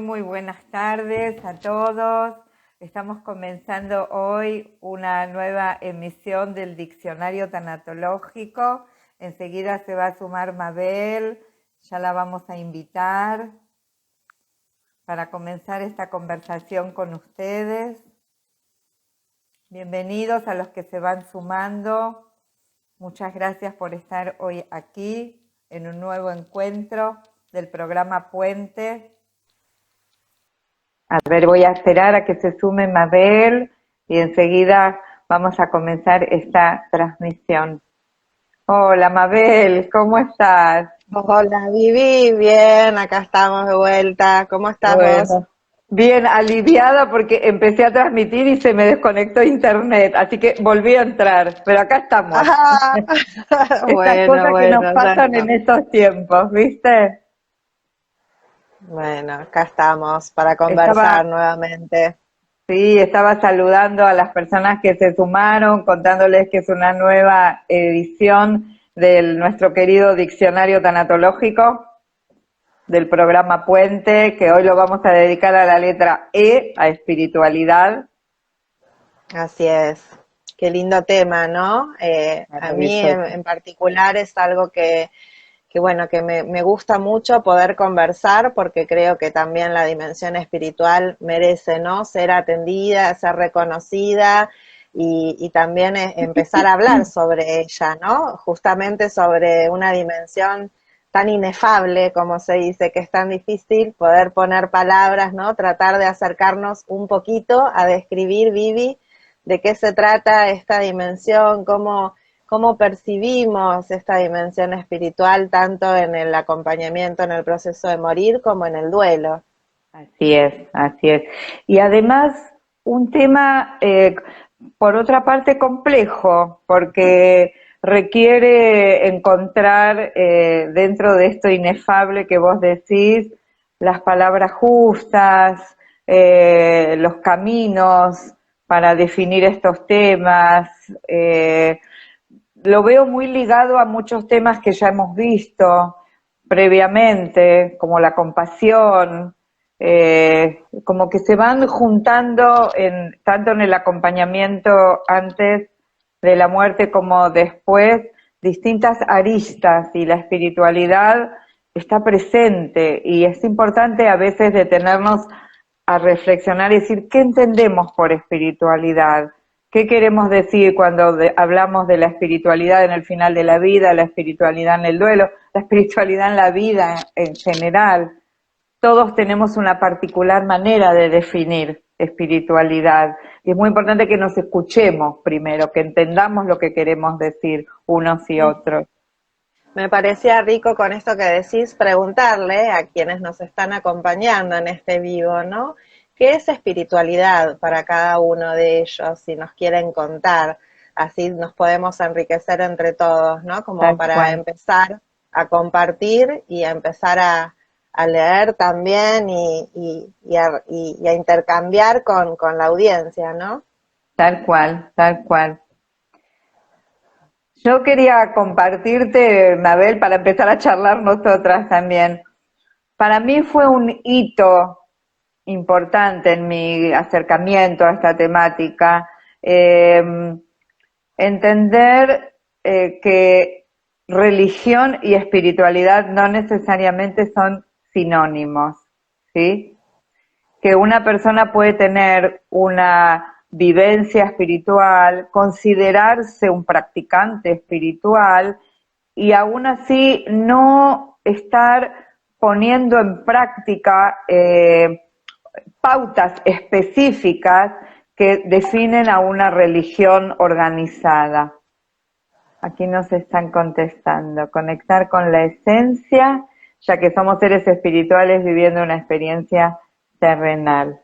muy buenas tardes a todos. Estamos comenzando hoy una nueva emisión del Diccionario Tanatológico. Enseguida se va a sumar Mabel, ya la vamos a invitar para comenzar esta conversación con ustedes. Bienvenidos a los que se van sumando. Muchas gracias por estar hoy aquí en un nuevo encuentro del programa Puente. A ver, voy a esperar a que se sume Mabel y enseguida vamos a comenzar esta transmisión. Hola Mabel, ¿cómo estás? Hola Vivi, bien, acá estamos de vuelta. ¿Cómo estás vos? Bueno, bien aliviada porque empecé a transmitir y se me desconectó internet, así que volví a entrar, pero acá estamos. Ah, Estas bueno, cosas que nos bueno, ya pasan en estamos. estos tiempos, ¿viste? Bueno, acá estamos para Estaba conversar nuevamente. Sí, estaba saludando a las personas que se sumaron, contándoles que es una nueva edición de nuestro querido diccionario tanatológico del programa Puente, que hoy lo vamos a dedicar a la letra E, a espiritualidad. Así es. Qué lindo tema, ¿no? A mí Maravilloso. en particular es algo que bueno, que me gusta mucho poder conversar porque creo que también la dimensión espiritual merece, ¿no? Ser atendida, ser reconocida y también empezar a hablar sobre ella, ¿no? Justamente sobre una dimensión tan inefable, como se dice, que es tan difícil poder poner palabras, ¿no? Tratar de acercarnos un poquito a describir, Vivi, de qué se trata esta dimensión, cómo percibimos esta dimensión espiritual tanto en el acompañamiento en el proceso de morir como en el duelo. Así es, así es. Y además un tema, por otra parte, complejo, porque requiere encontrar dentro de esto inefable que vos decís, las palabras justas, los caminos para definir estos temas. Lo veo muy ligado a muchos temas que ya hemos visto previamente, como la compasión, como que se van juntando tanto en el acompañamiento antes de la muerte como después, distintas aristas, y la espiritualidad está presente y es importante a veces detenernos a reflexionar y decir, ¿qué entendemos por espiritualidad? ¿Qué queremos decir cuando hablamos de la espiritualidad en el final de la vida, la espiritualidad en el duelo, la espiritualidad en la vida en general? Todos tenemos una particular manera de definir espiritualidad y es muy importante que nos escuchemos primero, que entendamos lo que queremos decir unos y otros. Me parecía rico con esto que decís preguntarle a quienes nos están acompañando en este vivo, ¿no? ¿Qué es espiritualidad para cada uno de ellos? Si nos quieren contar, así nos podemos enriquecer entre todos, ¿no? Como Tal para cual. empezar a compartir y a empezar a leer también y a intercambiar con la audiencia, ¿no? Tal cual, tal cual. Yo quería compartirte, Mabel, para empezar a charlar nosotras también. Para mí fue un hito importante en mi acercamiento a esta temática, entender que religión y espiritualidad no necesariamente son sinónimos, ¿sí? Que una persona puede tener una vivencia espiritual, considerarse un practicante espiritual y aún así no estar poniendo en práctica pautas específicas que definen a una religión organizada. Aquí nos están contestando, conectar con la esencia, ya que somos seres espirituales viviendo una experiencia terrenal.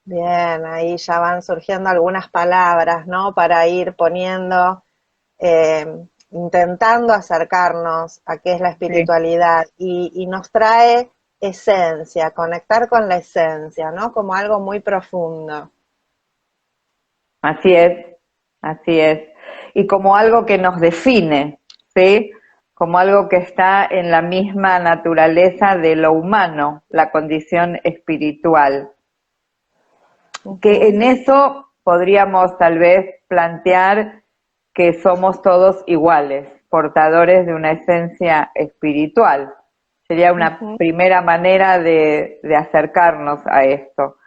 Bien, ahí ya van surgiendo algunas palabras, ¿no? Para ir poniendo, eh, intentando acercarnos a qué es la Sí, espiritualidad y nos trae esencia, conectar con la esencia, ¿no? Como algo muy profundo. así es, así es. Y como algo que nos define, ¿sí? como algo que está en la misma naturaleza de lo humano, la condición espiritual. Que en eso podríamos tal vez plantear que somos todos iguales, portadores de una esencia espiritual. Sería una primera manera de acercarnos a esto,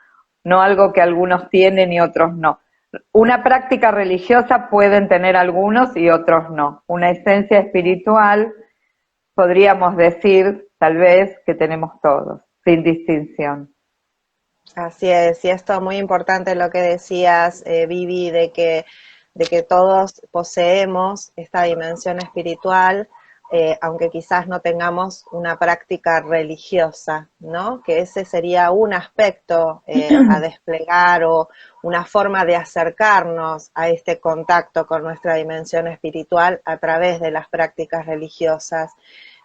no algo que algunos tienen y otros no. Una práctica religiosa pueden tener algunos y otros no. Una esencia espiritual podríamos decir tal vez que tenemos todos, sin distinción. Así es, y esto muy importante lo que decías, Vivi, de que todos poseemos esta dimensión espiritual, aunque quizás no tengamos una práctica religiosa, ¿no? Que ese sería un aspecto a desplegar o una forma de acercarnos a este contacto con nuestra dimensión espiritual a través de las prácticas religiosas.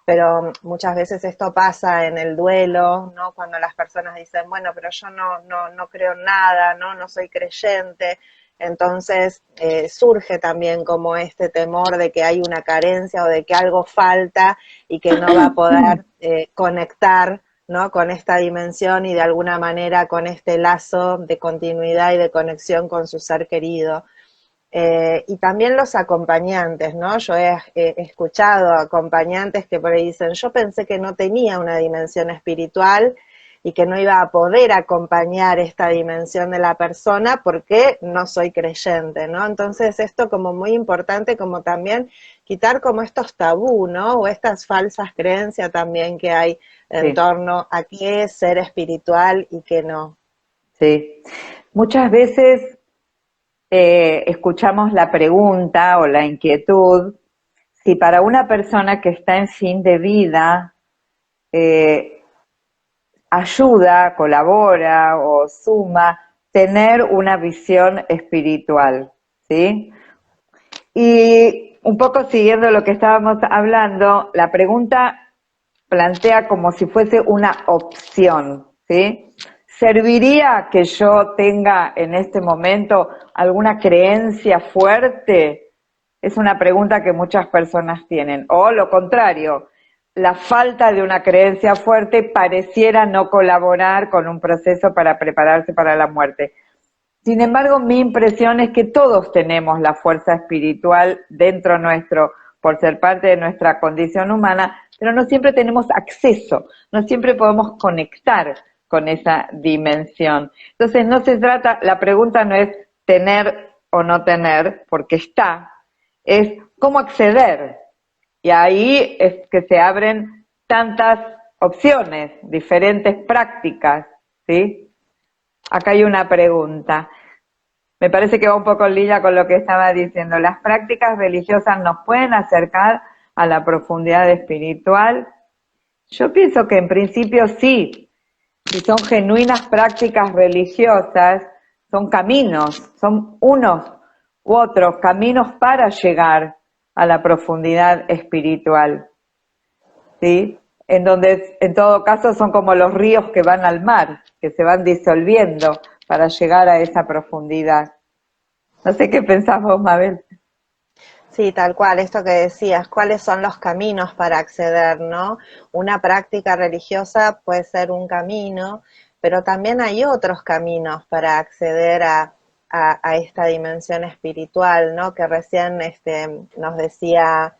Pero muchas veces esto pasa en el duelo, ¿no? Cuando las personas dicen, bueno, pero yo no creo en nada, ¿no? No soy creyente. Entonces surge también como este temor de que hay una carencia o de que algo falta y que no va a poder conectar, ¿no? Con esta dimensión y de alguna manera con este lazo de continuidad y de conexión con su ser querido. Y también los acompañantes, ¿no? Yo he escuchado acompañantes que por ahí dicen, yo pensé que no tenía una dimensión espiritual y que no iba a poder acompañar esta dimensión de la persona porque no soy creyente, ¿no? Entonces esto como muy importante, como también quitar como estos tabú, ¿no? O estas falsas creencias también que hay en torno a qué es ser espiritual y qué no. Sí, muchas veces escuchamos la pregunta o la inquietud si para una persona que está en fin de vida eh, ayuda, colabora o suma tener una visión espiritual, ¿sí? Y un poco siguiendo lo que estábamos hablando, la pregunta plantea como si fuese una opción, ¿sí? ¿Serviría que yo tenga en este momento alguna creencia fuerte? Es una pregunta que muchas personas tienen. O lo contrario, la falta de una creencia fuerte pareciera no colaborar con un proceso para prepararse para la muerte. Sin embargo, mi impresión es que todos tenemos la fuerza espiritual dentro nuestro, por ser parte de nuestra condición humana, pero no siempre tenemos acceso, no siempre podemos conectar con esa dimensión. Entonces, no se trata, la pregunta no es tener o no tener, porque está, es cómo acceder. Y ahí es que se abren tantas opciones, diferentes prácticas, ¿sí? Acá hay una pregunta. Me parece que va un poco en línea con lo que estaba diciendo. ¿Las prácticas religiosas nos pueden acercar a la profundidad espiritual? Yo pienso que en principio sí. Si son genuinas prácticas religiosas, son caminos, son unos u otros caminos para llegar a la profundidad espiritual, ¿sí? En donde en todo caso son como los ríos que van al mar, que se van disolviendo para llegar a esa profundidad. No sé qué pensás vos, Mabel. Sí, tal cual, esto que decías, ¿cuáles son los caminos para acceder, no? Una práctica religiosa puede ser un camino, pero también hay otros caminos para acceder a esta dimensión espiritual, ¿no? Que recién nos decía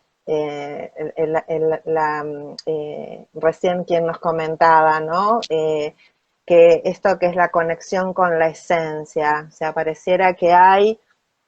recién quien nos comentaba, ¿no? Que esto que es la conexión con la esencia, o sea, pareciera que hay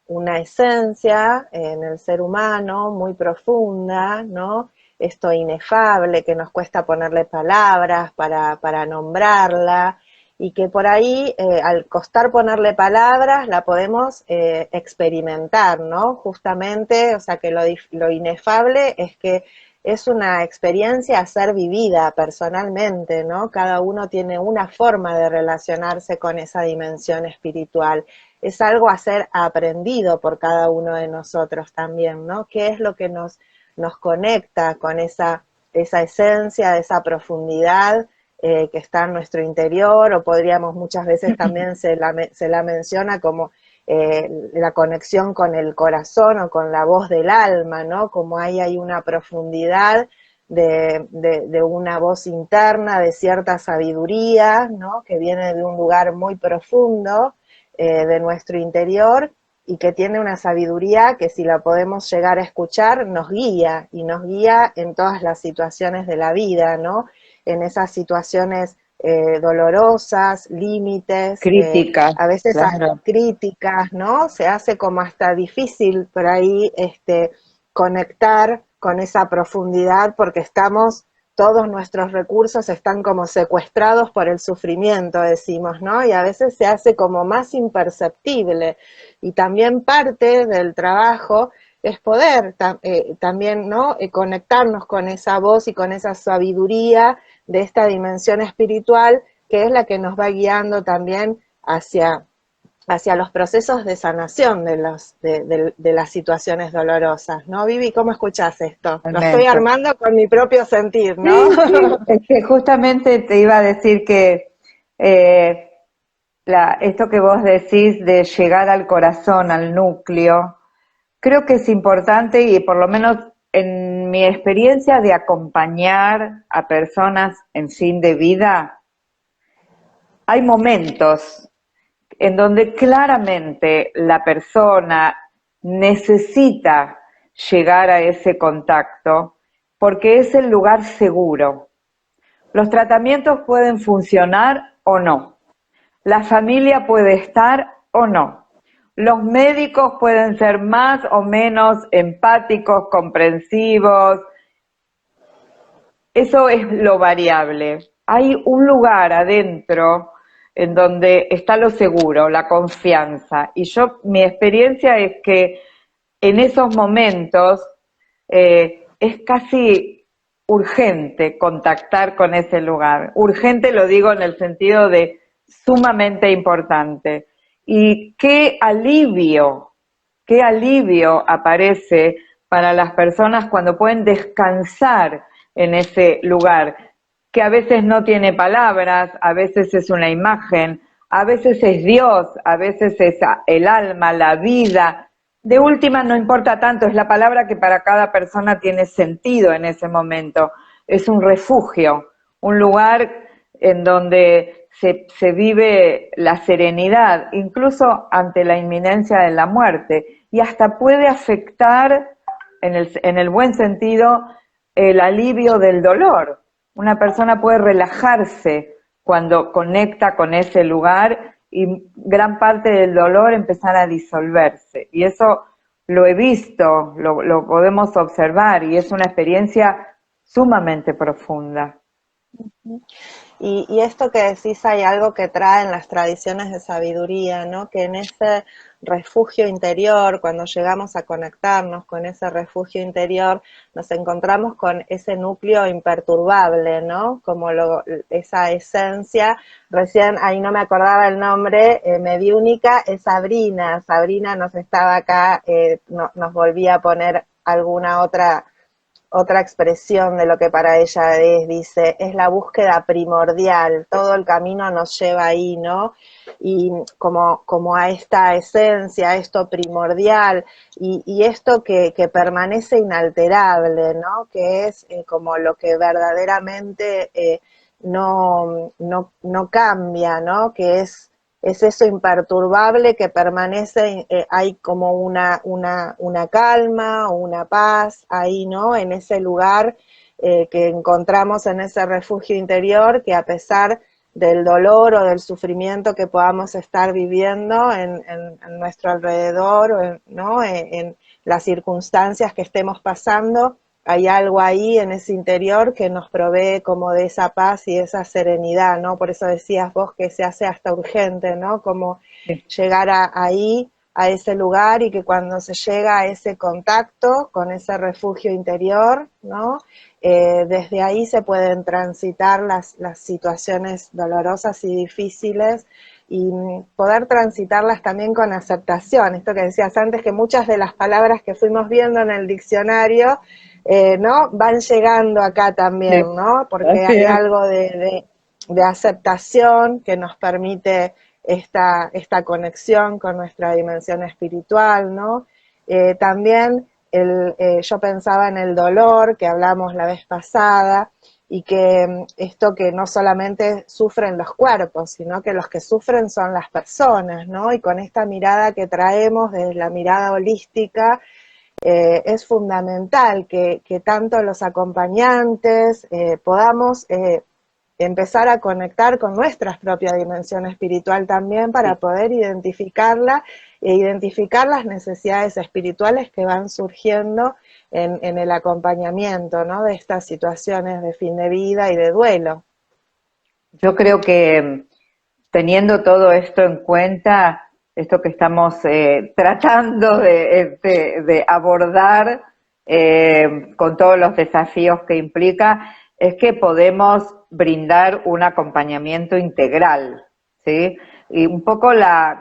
una esencia en el ser humano muy profunda, ¿no? Esto inefable que nos cuesta ponerle palabras para nombrarla y que por ahí al costar ponerle palabras la podemos experimentar, ¿no? Justamente, o sea que lo inefable es que es una experiencia a ser vivida personalmente, ¿no? Cada uno tiene una forma de relacionarse con esa dimensión espiritual. Es algo a ser aprendido por cada uno de nosotros también, ¿no? ¿Qué es lo que nos conecta con esa esencia, esa profundidad que está en nuestro interior? O podríamos muchas veces también se la menciona como la conexión con el corazón o con la voz del alma, ¿no? Como hay una profundidad de una voz interna, de cierta sabiduría, ¿no? Que viene de un lugar muy profundo de nuestro interior, y que tiene una sabiduría que, si la podemos llegar a escuchar, nos guía, y nos guía en todas las situaciones de la vida, ¿no? En esas situaciones dolorosas, límites, Crítica, a veces claro. críticas, ¿no? Se hace como hasta difícil por ahí conectar con esa profundidad, porque todos nuestros recursos están como secuestrados por el sufrimiento, decimos, ¿no? Y a veces se hace como más imperceptible. Y también parte del trabajo es poder también, ¿no? Conectarnos con esa voz y con esa sabiduría de esta dimensión espiritual, que es la que nos va guiando también hacia los procesos de sanación de las situaciones dolorosas, ¿no? Vivi, ¿cómo escuchás esto? Lo estoy Totalmente. armando con mi propio sentir, ¿no? Sí, sí, es que justamente te iba a decir que eh, esto que vos decís de llegar al corazón, al núcleo, creo que es importante, y por lo menos en mi experiencia de acompañar a personas en fin de vida, hay momentos en donde claramente la persona necesita llegar a ese contacto porque es el lugar seguro. Los tratamientos pueden funcionar o no. La familia puede estar o no. Los médicos pueden ser más o menos empáticos, comprensivos. Eso es lo variable. Hay un lugar adentro en donde está lo seguro, la confianza. Y mi experiencia es que en esos momentos es casi urgente contactar con ese lugar. Urgente lo digo en el sentido de sumamente importante. Y qué alivio aparece para las personas cuando pueden descansar en ese lugar, que a veces no tiene palabras, a veces es una imagen, a veces es Dios, a veces es el alma, la vida. De última no importa tanto, es la palabra que para cada persona tiene sentido en ese momento. Es un refugio, un lugar en donde se vive la serenidad, incluso ante la inminencia de la muerte, y hasta puede afectar, en el buen sentido, el alivio del dolor. Una persona puede relajarse cuando conecta con ese lugar y gran parte del dolor empezar a disolverse. Y eso lo he visto, lo podemos observar, y es una experiencia sumamente profunda. Y esto que decís, hay algo que traen las tradiciones de sabiduría, ¿no? Que en ese refugio interior, cuando llegamos a conectarnos con ese refugio interior, nos encontramos con ese núcleo imperturbable, ¿no? Como esa esencia, recién ahí no me acordaba el nombre, mediúnica, es Sabrina. Sabrina nos estaba acá, nos volvía a poner alguna otra expresión de lo que para ella dice, es la búsqueda primordial, todo el camino nos lleva ahí, ¿no? Y como a esta esencia, a esto primordial, y esto que permanece inalterable, ¿no? Que es como lo que verdaderamente no cambia, ¿no? Que es eso imperturbable que permanece, hay como una calma, una paz ahí, ¿no? En ese lugar que encontramos en ese refugio interior, que a pesar del dolor o del sufrimiento que podamos estar viviendo en nuestro alrededor, ¿no? En las circunstancias que estemos pasando, hay algo ahí en ese interior que nos provee como de esa paz y esa serenidad, ¿no? Por eso decías vos que se hace hasta urgente, ¿no? Como llegar ahí, a ese lugar, y que cuando se llega a ese contacto con ese refugio interior, ¿no? Desde ahí se pueden transitar las situaciones dolorosas y difíciles, y poder transitarlas también con aceptación. Esto que decías antes, que muchas de las palabras que fuimos viendo en el diccionario, ¿no? Van llegando acá Sí, también, ¿no? Porque así hay es. algo de aceptación que nos permite esta conexión con nuestra dimensión espiritual, ¿no? También yo pensaba en el dolor que hablamos la vez pasada, y que esto que no solamente sufren los cuerpos, sino que los que sufren son las personas, ¿no? Y con esta mirada que traemos, desde la mirada holística, es fundamental que tanto los acompañantes podamos empezar a conectar con nuestra propia dimensión espiritual también, para poder identificarla e identificar las necesidades espirituales que van surgiendo en el acompañamiento, ¿no?, de estas situaciones de fin de vida y de duelo. Yo creo que teniendo todo esto en cuenta, esto que estamos tratando de abordar con todos los desafíos que implica, es que podemos brindar un acompañamiento integral, ¿sí? Y un poco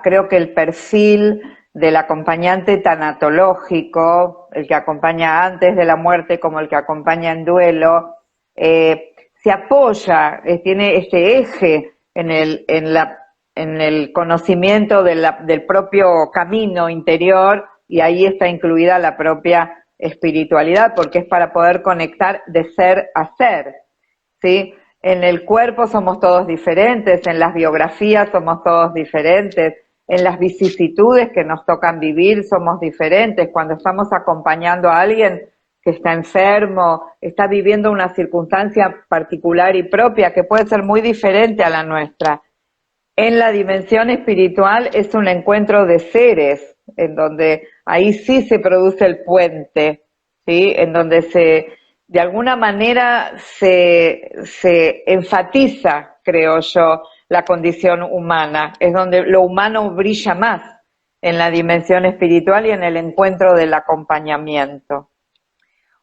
creo que el perfil del acompañante tanatológico, el que acompaña antes de la muerte como el que acompaña en duelo, se apoya, tiene este eje en el conocimiento del propio camino interior, y ahí está incluida la propia espiritualidad, porque es para poder conectar de ser a ser, ¿sí? En el cuerpo somos todos diferentes, en las biografías somos todos diferentes, en las vicisitudes que nos tocan vivir somos diferentes. Cuando estamos acompañando a alguien que está enfermo, está viviendo una circunstancia particular y propia que puede ser muy diferente a la nuestra. En la dimensión espiritual es un encuentro de seres, en donde ahí sí se produce el puente, ¿sí? En donde de alguna manera se enfatiza, creo yo, la condición humana. Es donde lo humano brilla más, en la dimensión espiritual y en el encuentro del acompañamiento.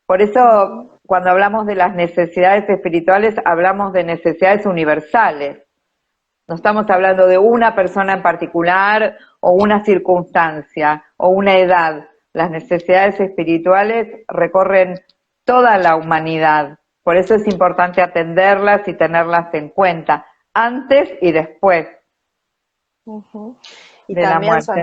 Por eso, cuando hablamos de las necesidades espirituales, hablamos de necesidades universales. No estamos hablando de una persona en particular o una circunstancia o una edad. Las necesidades espirituales recorren toda la humanidad. Por eso es importante atenderlas y tenerlas en cuenta, antes y después Y de la también muerte. son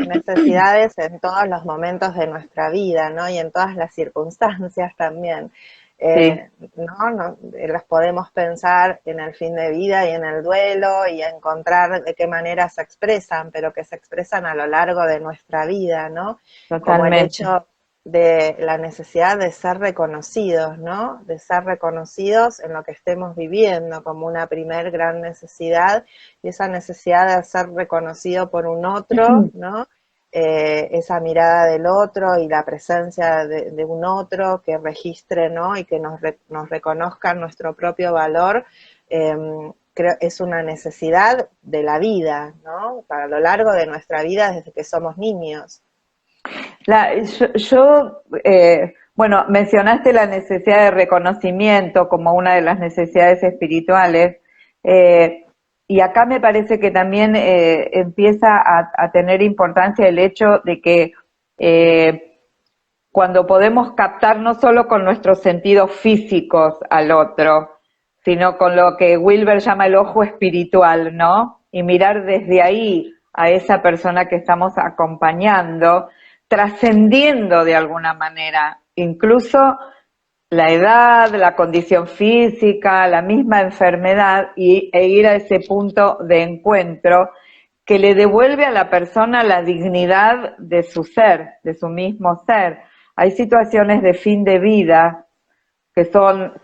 necesidades en todos los momentos de nuestra vida, ¿no? Y en todas las circunstancias también. Sí. Las podemos pensar en el fin de vida y en el duelo, y encontrar de qué manera se expresan, pero que se expresan a lo largo de nuestra vida, ¿no? Como el Totalmente. hecho de la necesidad de ser reconocidos, ¿no? De ser reconocidos en lo que estemos viviendo, como una primer gran necesidad, y esa necesidad de ser reconocido por un otro, ¿no? Esa mirada del otro y la presencia de un otro que registre, ¿no? Y que nos reconozca nuestro propio valor, creo es una necesidad de la vida, ¿no? Para lo largo de nuestra vida, desde que somos niños. Bueno, mencionaste la necesidad de reconocimiento como una de las necesidades espirituales, y acá me parece que también empieza a tener importancia el hecho de que cuando podemos captar no solo con nuestros sentidos físicos al otro, sino con lo que Wilber llama el ojo espiritual, ¿no? Y mirar desde ahí a esa persona que estamos acompañando, trascendiendo de alguna manera, incluso la edad, la condición física, la misma enfermedad, e ir a ese punto de encuentro que le devuelve a la persona la dignidad de su ser, de su mismo ser. Hay situaciones de fin de vida que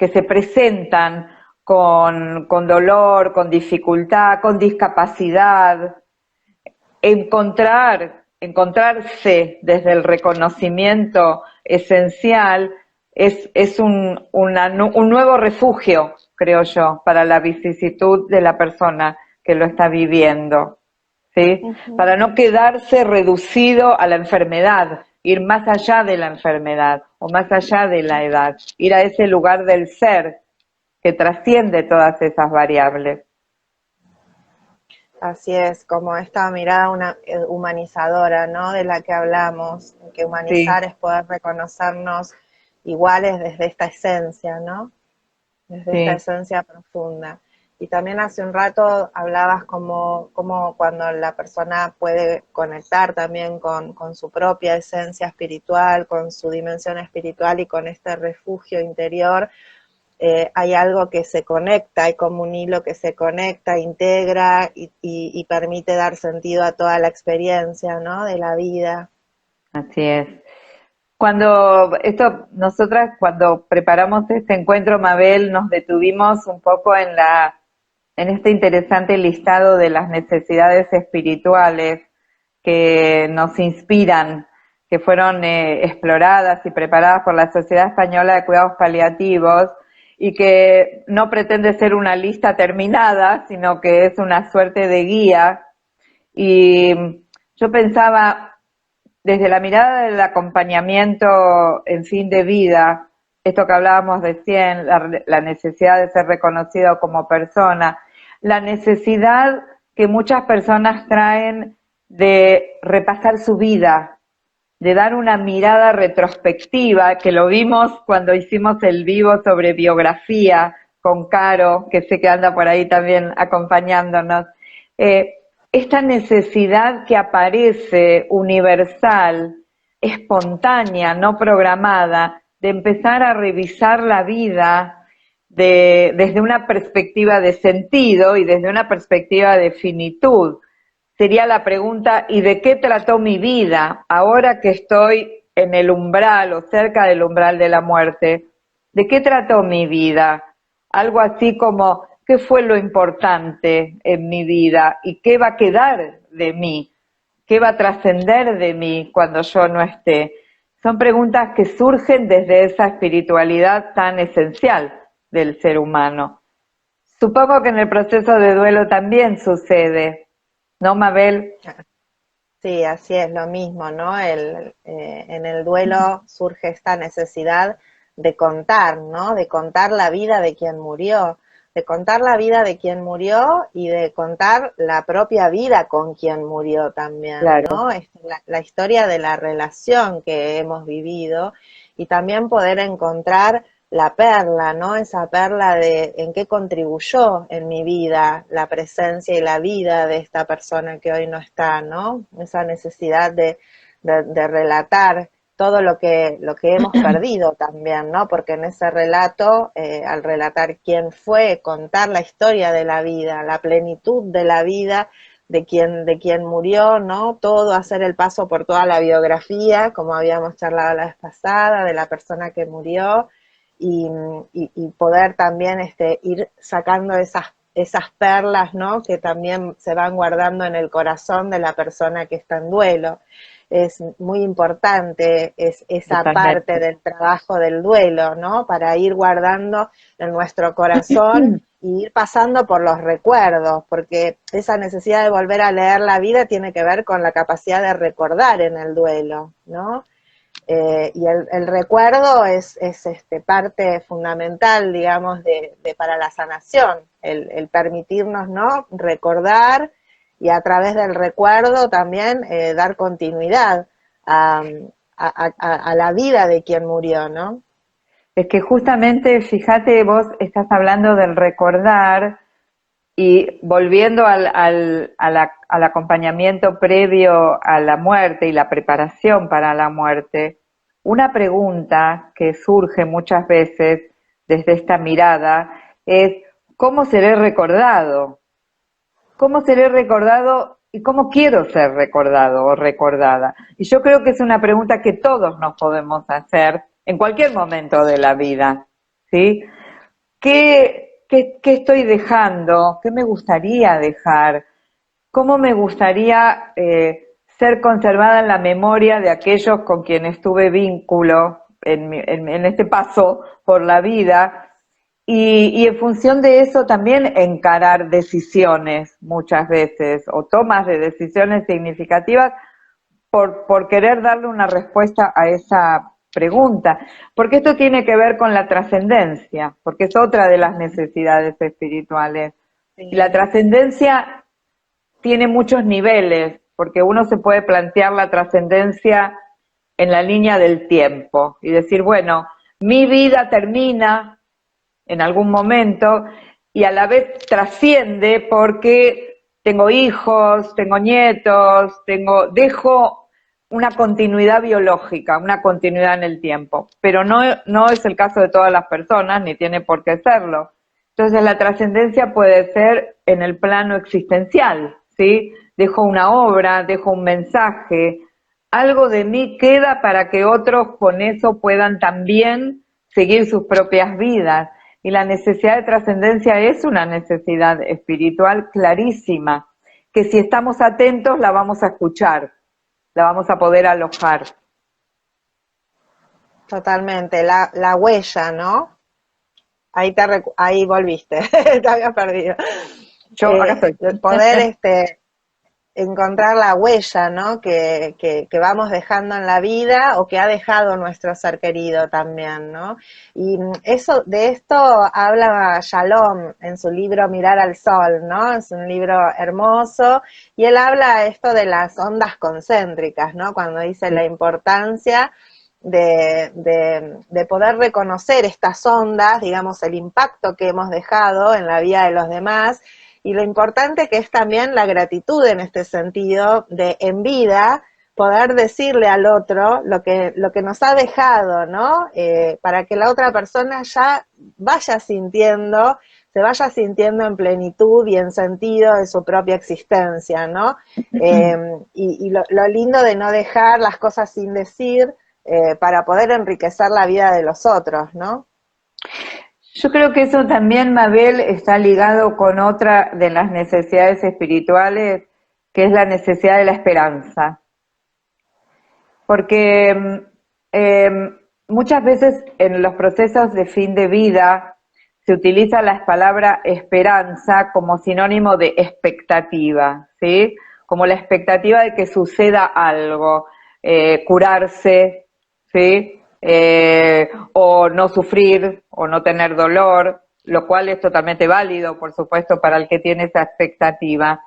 se presentan con dolor, con dificultad, con discapacidad. Encontrarse desde el reconocimiento esencial es un nuevo refugio, creo yo, para la vicisitud de la persona que lo está viviendo, ¿sí? Para no quedarse reducido a la enfermedad, ir más allá de la enfermedad o más allá de la edad, ir a ese lugar del ser que trasciende todas esas variables. Así es, como esta mirada humanizadora, ¿no? De la que hablamos, que Sí. humanizar es poder reconocernos iguales desde esta esencia, ¿no? Desde esta Sí. esencia profunda. Y también hace un rato hablabas como cuando la persona puede conectar también con su propia esencia espiritual, con su dimensión espiritual y con este refugio interior, hay algo que se conecta, hay como un hilo que se conecta, integra y permite dar sentido a toda la experiencia, ¿no? De la vida. Así es. Nosotras cuando preparamos este encuentro, Mabel, nos detuvimos un poco en este interesante listado de las necesidades espirituales que nos inspiran, que fueron exploradas y preparadas por la Sociedad Española de Cuidados Paliativos, y que no pretende ser una lista terminada, sino que es una suerte de guía. Y yo pensaba, desde la mirada del acompañamiento en fin de vida, esto que hablábamos recién, la necesidad de ser reconocido como persona, la necesidad que muchas personas traen de repasar su vida, de dar una mirada retrospectiva, que lo vimos cuando hicimos el vivo sobre biografía con Caro, que sé que anda por ahí también acompañándonos. Esta necesidad que aparece universal, espontánea, no programada, de empezar a revisar la vida desde una perspectiva de sentido y desde una perspectiva de finitud. Sería la pregunta, ¿y de qué trató mi vida ahora que estoy en el umbral o cerca del umbral de la muerte? ¿De qué trató mi vida? Algo así como, ¿qué fue lo importante en mi vida? ¿Y qué va a quedar de mí? ¿Qué va a trascender de mí cuando yo no esté? Son preguntas que surgen desde esa espiritualidad tan esencial del ser humano. Supongo que en el proceso de duelo también sucede, ¿no, Mabel? Sí, así es, lo mismo, ¿no? En el duelo surge esta necesidad de contar, ¿no? De contar la vida de quien murió, de contar la vida de quien murió y de contar la propia vida con quien murió también, Claro. ¿no? La historia de la relación que hemos vivido y también poder encontrar la perla, ¿no? Esa perla de en qué contribuyó en mi vida la presencia y la vida de esta persona que hoy no está, ¿no? Esa necesidad de relatar todo lo que hemos perdido también, ¿no? Porque en ese relato, al relatar quién fue, contar la historia de la vida, la plenitud de la vida de quien murió, ¿no? Todo, hacer el paso por toda la biografía, como habíamos charlado la vez pasada, de la persona que murió, y poder también ir sacando esas perlas, ¿no? Que también se van guardando en el corazón de la persona que está en duelo. Es muy importante esa parte Totalmente. del trabajo del duelo, ¿no? Para ir guardando en nuestro corazón y ir pasando por los recuerdos, porque esa necesidad de volver a leer la vida tiene que ver con la capacidad de recordar en el duelo, ¿no? Y el recuerdo es parte fundamental, digamos, para la sanación, el permitirnos, ¿no? Recordar y a través del recuerdo también dar continuidad a la vida de quien murió, ¿no? Es que justamente, fíjate, vos estás hablando del recordar y volviendo al acompañamiento previo a la muerte y la preparación para la muerte, una pregunta que surge muchas veces desde esta mirada es, ¿cómo seré recordado? ¿Cómo seré recordado y cómo quiero ser recordado o recordada? Y yo creo que es una pregunta que todos nos podemos hacer en cualquier momento de la vida, ¿sí? ¿Qué estoy dejando? ¿Qué me gustaría dejar? ¿Cómo me gustaría ser conservada en la memoria de aquellos con quienes tuve vínculo en este paso por la vida? Y en función de eso también encarar decisiones muchas veces o tomas de decisiones significativas por querer darle una respuesta a esa pregunta, porque esto tiene que ver con la trascendencia, porque es otra de las necesidades espirituales. Y la Sí. trascendencia tiene muchos niveles, porque uno se puede plantear la trascendencia en la línea del tiempo y decir, bueno, mi vida termina en algún momento y a la vez trasciende porque tengo hijos, tengo nietos, dejo una continuidad biológica, una continuidad en el tiempo, pero no es el caso de todas las personas, ni tiene por qué serlo. Entonces la trascendencia puede ser en el plano existencial, ¿sí? Dejo una obra, dejo un mensaje, algo de mí queda para que otros con eso puedan también seguir sus propias vidas. Y la necesidad de trascendencia es una necesidad espiritual clarísima, que si estamos atentos la vamos a escuchar, la vamos a poder alojar. Totalmente, la huella, ¿no? Ahí volviste, te había perdido. Yo acá estoy. Poder encontrar la huella, ¿no? Que vamos dejando en la vida o que ha dejado nuestro ser querido también, ¿no? Y de esto habla Shalom en su libro Mirar al Sol, ¿no? Es un libro hermoso y él habla esto de las ondas concéntricas, ¿no? Cuando dice la importancia de poder reconocer estas ondas, digamos, el impacto que hemos dejado en la vida de los demás, y lo importante que es también la gratitud en este sentido, de en vida poder decirle al otro lo que nos ha dejado, ¿no? Para que la otra persona ya se vaya sintiendo en plenitud y en sentido de su propia existencia, ¿no? Y lo lindo de no dejar las cosas sin decir, para poder enriquecer la vida de los otros, ¿no? Yo creo que eso también, Mabel, está ligado con otra de las necesidades espirituales, que es la necesidad de la esperanza. Porque muchas veces en los procesos de fin de vida se utiliza la palabra esperanza como sinónimo de expectativa, ¿sí? Como la expectativa de que suceda algo, curarse, ¿sí? O no sufrir, o no tener dolor, lo cual es totalmente válido, por supuesto, para el que tiene esa expectativa.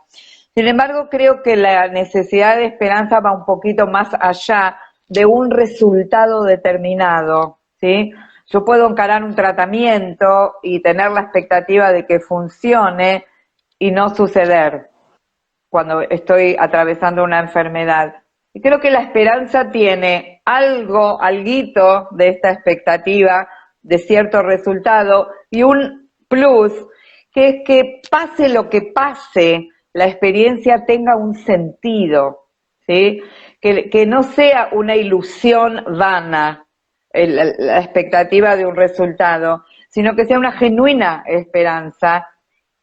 Sin embargo, creo que la necesidad de esperanza va un poquito más allá de un resultado determinado, ¿sí? Yo puedo encarar un tratamiento y tener la expectativa de que funcione y no suceder cuando estoy atravesando una enfermedad. Y creo que la esperanza tiene alguito de esta expectativa de cierto resultado y un plus, que es que pase lo que pase, la experiencia tenga un sentido, ¿sí? Que no sea una ilusión vana la expectativa de un resultado, sino que sea una genuina esperanza.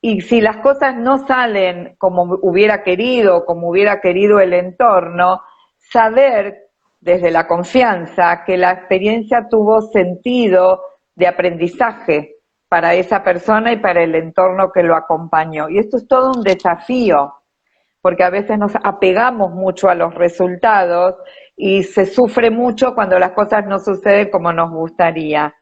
Y si las cosas no salen como hubiera querido el entorno, saber desde la confianza que la experiencia tuvo sentido de aprendizaje para esa persona y para el entorno que lo acompañó. Y esto es todo un desafío, porque a veces nos apegamos mucho a los resultados y se sufre mucho cuando las cosas no suceden como nos gustaría.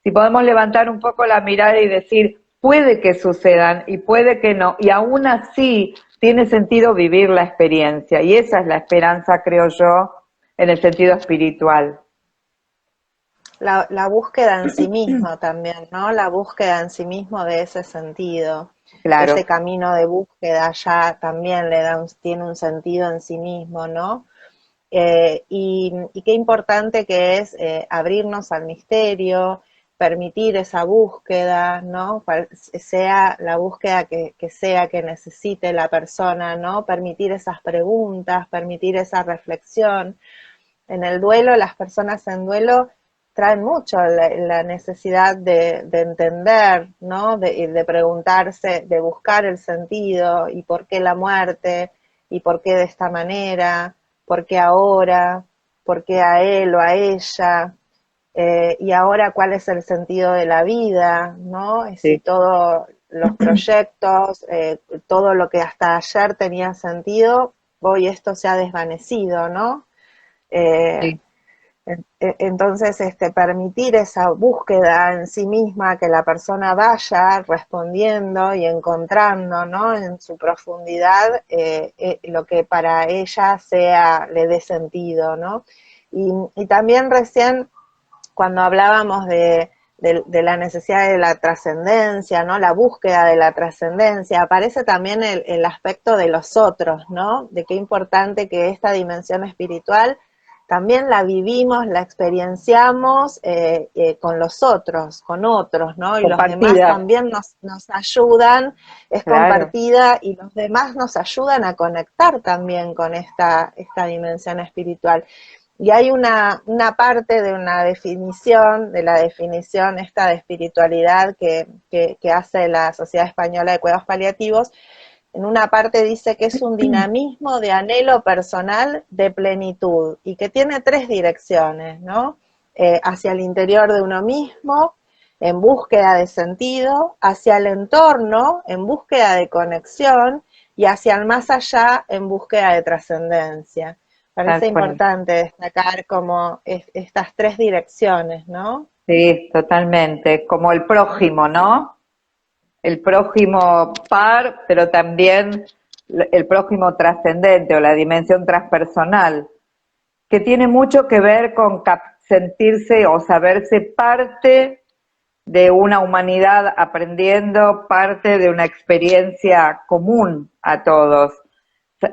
Si podemos levantar un poco la mirada y decir, puede que sucedan y puede que no, y aún así tiene sentido vivir la experiencia, y esa es la esperanza, creo yo, en el sentido espiritual. La búsqueda en sí mismo también, ¿no? La búsqueda en sí mismo de ese sentido. Claro. Ese camino de búsqueda ya también tiene un sentido en sí mismo, ¿no? Y qué importante que es abrirnos al misterio, permitir esa búsqueda, ¿no? Sea la búsqueda que sea que necesite la persona, ¿no? Permitir esas preguntas, permitir esa reflexión. En el duelo, las personas en duelo traen mucho la necesidad de entender, ¿no? De preguntarse, de buscar el sentido, y por qué la muerte, y por qué de esta manera, por qué ahora, por qué a él o a ella, y ahora cuál es el sentido de la vida, ¿no? Sí. Si todos los proyectos, todo lo que hasta ayer tenía sentido, hoy esto se ha desvanecido, ¿no? Sí. Entonces, permitir esa búsqueda en sí misma, que la persona vaya respondiendo y encontrando, ¿no? En su profundidad lo que para ella le dé sentido, ¿no? Y también recién, cuando hablábamos de de la necesidad de la trascendencia, ¿no? La búsqueda de la trascendencia. Aparece también el aspecto de los otros, ¿no? De qué importante que esta dimensión espiritual también la vivimos, la experienciamos con los otros, con otros, ¿no? Y los demás Compartida, también nos ayudan, es claro. compartida, y los demás nos ayudan a conectar también con esta dimensión espiritual. Y hay una parte de una definición, de la definición esta de espiritualidad que hace la Sociedad Española de Cuidados Paliativos. En una parte dice que es un dinamismo de anhelo personal de plenitud y que tiene tres direcciones, ¿no? Hacia el interior de uno mismo, en búsqueda de sentido, hacia el entorno, en búsqueda de conexión, y hacia el más allá, en búsqueda de trascendencia. Parece Tal cual. importante destacar como estas tres direcciones, ¿no? Sí, totalmente. Como el prójimo, ¿no? El prójimo par, pero también el prójimo trascendente o la dimensión transpersonal, que tiene mucho que ver con sentirse o saberse parte de una humanidad aprendiendo, parte de una experiencia común a todos.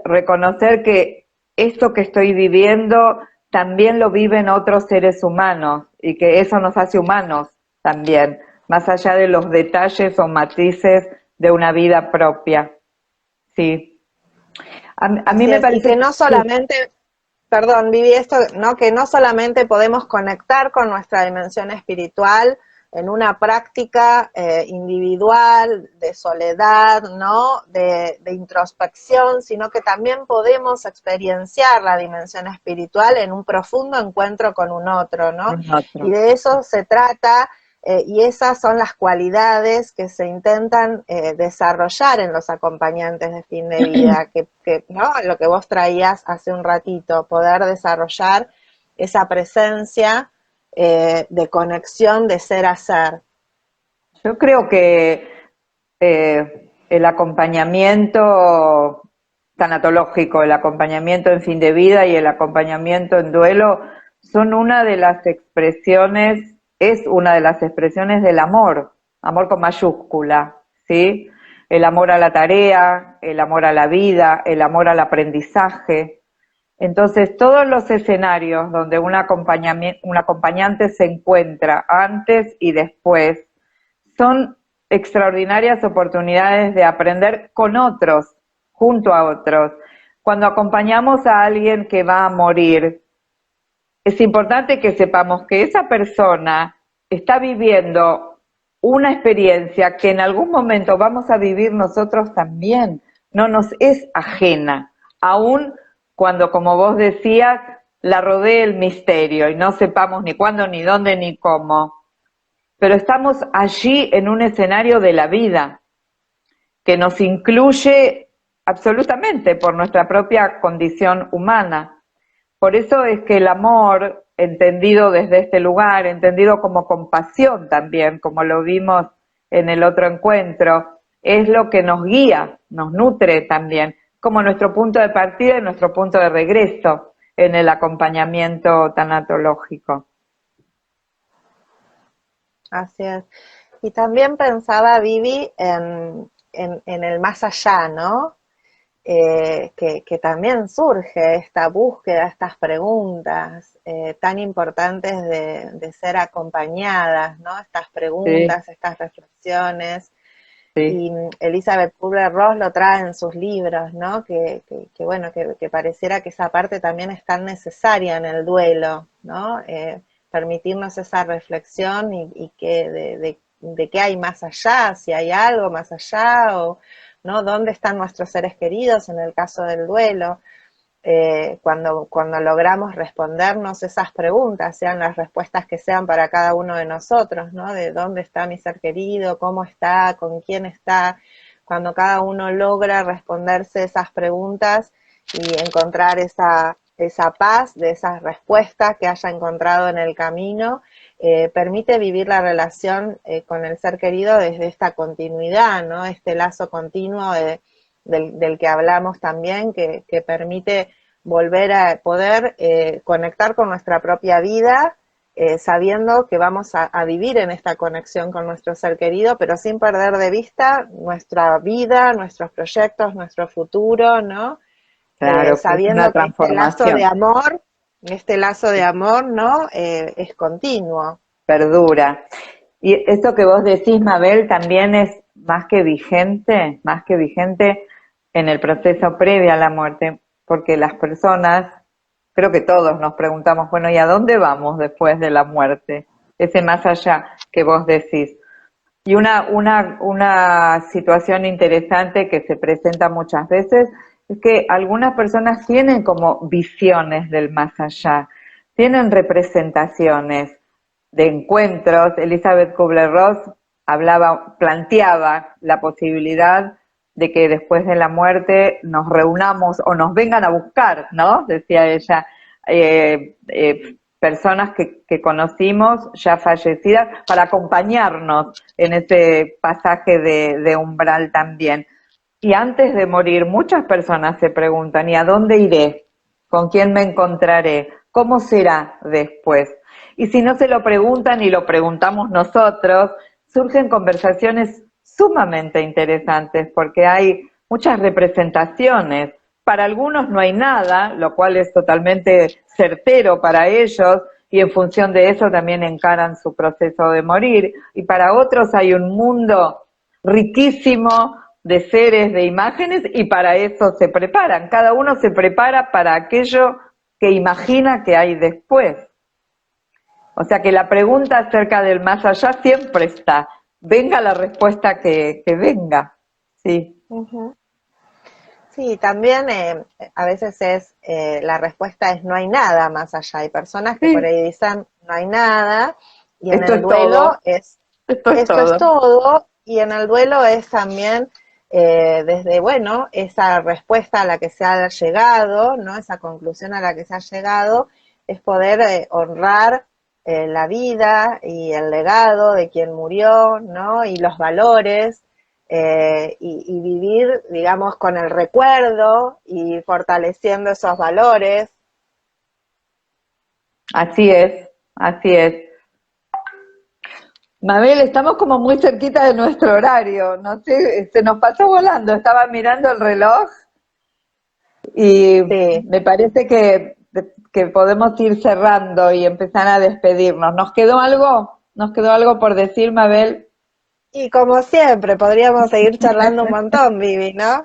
Reconocer que esto que estoy viviendo también lo viven otros seres humanos y que eso nos hace humanos también, más allá de los detalles o matices de una vida propia. Sí. A mí Así me es, y parece que que no sí. solamente, perdón, Vivi, esto, ¿no? Que no solamente podemos conectar con nuestra dimensión espiritual en una práctica individual, de soledad, ¿no? De introspección, sino que también podemos experienciar la dimensión espiritual en un profundo encuentro con un otro, ¿no? Un Y otro. de eso se trata. Y esas son las cualidades que se intentan desarrollar en los acompañantes de fin de vida, ¿no? Lo que vos traías hace un ratito, poder desarrollar esa presencia de conexión de ser a ser. Yo creo que el acompañamiento tanatológico, el acompañamiento en fin de vida y el acompañamiento en duelo son una de las expresiones, es una de las expresiones del amor, amor con mayúscula, ¿sí? El amor a la tarea, el amor a la vida, el amor al aprendizaje. Entonces, todos los escenarios donde un acompañante se encuentra antes y después son extraordinarias oportunidades de aprender con otros, junto a otros. Cuando acompañamos a alguien que va a morir, es importante que sepamos que esa persona está viviendo una experiencia que en algún momento vamos a vivir nosotros también, no nos es ajena, aun cuando, como vos decías, la rodee el misterio y no sepamos ni cuándo, ni dónde, ni cómo. Pero estamos allí en un escenario de la vida que nos incluye absolutamente por nuestra propia condición humana. Por eso es que el amor, entendido desde este lugar, entendido como compasión también, como lo vimos en el otro encuentro, es lo que nos guía, nos nutre también, como nuestro punto de partida y nuestro punto de regreso en el acompañamiento tanatológico. Así es. Y también pensaba, Vivi, en el más allá, ¿no? Que también surge esta búsqueda, estas preguntas tan importantes de ser acompañadas, ¿no? Estas Sí, preguntas, estas reflexiones. sí, Y Elizabeth Kubler-Ross lo trae en sus libros, ¿no? Bueno, que pareciera que esa parte también es tan necesaria en el duelo, ¿no? Permitirnos esa reflexión y que de qué hay más allá, si hay algo más allá, o ¿no? ¿Dónde están nuestros seres queridos en el caso del duelo? Cuando logramos respondernos esas preguntas, sean las respuestas que sean para cada uno de nosotros, ¿no? De dónde está mi ser querido, cómo está, con quién está, cuando cada uno logra responderse esas preguntas y encontrar esa paz de esas respuestas que haya encontrado en el camino, permite vivir la relación con el ser querido desde esta continuidad, ¿no? Este lazo continuo del que hablamos también, que permite volver a poder conectar con nuestra propia vida sabiendo que vamos a vivir en esta conexión con nuestro ser querido, pero sin perder de vista nuestra vida, nuestros proyectos, nuestro futuro, ¿no? Claro, que es una Sabiendo que transformación, este lazo de amor, ¿no? Es continuo. perdura. Y esto que vos decís, Mabel, también es más que vigente en el proceso previo a la muerte, porque las personas, creo que todos nos preguntamos, bueno, ¿y a dónde vamos después de la muerte? Ese más allá que vos decís. Y una situación interesante que se presenta muchas veces es que algunas personas tienen como visiones del más allá, tienen representaciones de encuentros. Elizabeth Kubler-Ross planteaba la posibilidad de que después de la muerte nos reunamos o nos vengan a buscar, ¿no? Decía ella, personas que conocimos ya fallecidas para acompañarnos en ese pasaje de umbral también. Y antes de morir, muchas personas se preguntan, ¿y a dónde iré? ¿Con quién me encontraré? ¿Cómo será después? Y si no se lo preguntan y lo preguntamos nosotros, surgen conversaciones sumamente interesantes porque hay muchas representaciones. Para algunos no hay nada, lo cual es totalmente certero para ellos y en función de eso también encaran su proceso de morir. Y para otros hay un mundo riquísimo de seres, de imágenes, y para eso se preparan. Cada uno se prepara para aquello que imagina que hay después. O sea que la pregunta acerca del más allá siempre está. Venga la respuesta que venga. Sí. Uh-huh. Sí, también a veces la respuesta es no hay nada más allá. Hay personas que por Sí, ahí dicen no hay nada y en esto el es duelo todo. Esto es esto es todo. todo y en el duelo es también desde, bueno, esa respuesta a la que se ha llegado, ¿no? Esa conclusión a la que se ha llegado, es poder honrar la vida y el legado de quien murió, ¿no? Y los valores. Y vivir, digamos, con el recuerdo y fortaleciendo esos valores. Así es, así es. Mabel, estamos como muy cerquita de nuestro horario, no sé, se nos pasó volando, estaba mirando el reloj y Sí. me parece que podemos ir cerrando y empezar a despedirnos. ¿Nos quedó algo? ¿Nos quedó algo por decir, Mabel? Y como siempre, podríamos seguir charlando un montón, Vivi, ¿no?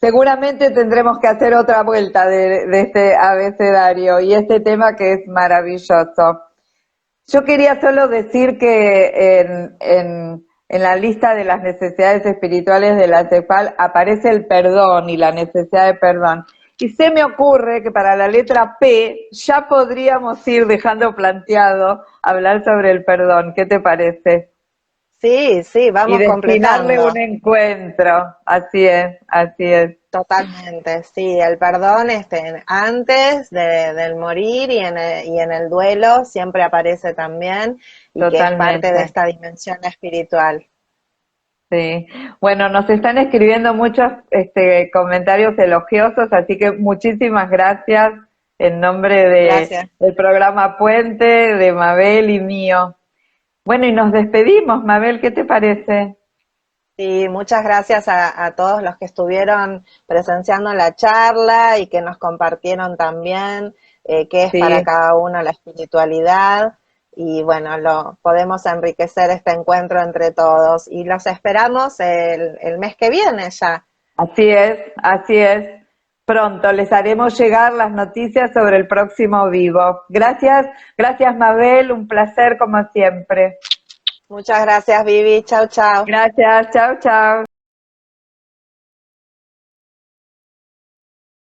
Seguramente tendremos que hacer otra vuelta de este abecedario y este tema que es maravilloso. Yo quería solo decir que en la lista de las necesidades espirituales de la CEPAL aparece el perdón y la necesidad de perdón. Y se me ocurre que para la letra P ya podríamos ir dejando planteado hablar sobre el perdón. ¿Qué te parece? Sí, sí, Y vamos destinarle un completando. encuentro. Así es, así es. Totalmente, sí, el perdón antes del morir y en el duelo siempre aparece también y que es parte de Totalmente. esta dimensión espiritual. Sí, bueno, nos están escribiendo muchos comentarios elogiosos, así que muchísimas gracias en nombre Gracias. del programa Puente, de Mabel y mío. Bueno, y nos despedimos, Mabel, ¿qué te parece? Sí, muchas gracias a todos los que estuvieron presenciando la charla y que nos compartieron también qué es para Sí, cada uno la espiritualidad. Y bueno, podemos enriquecer este encuentro entre todos. Y los esperamos el mes que viene ya. así es, así es. Pronto les haremos llegar las noticias sobre el próximo vivo. Gracias, gracias Mabel, un placer como siempre. Muchas gracias, Vivi. Chau, chau. Gracias, chao, chao.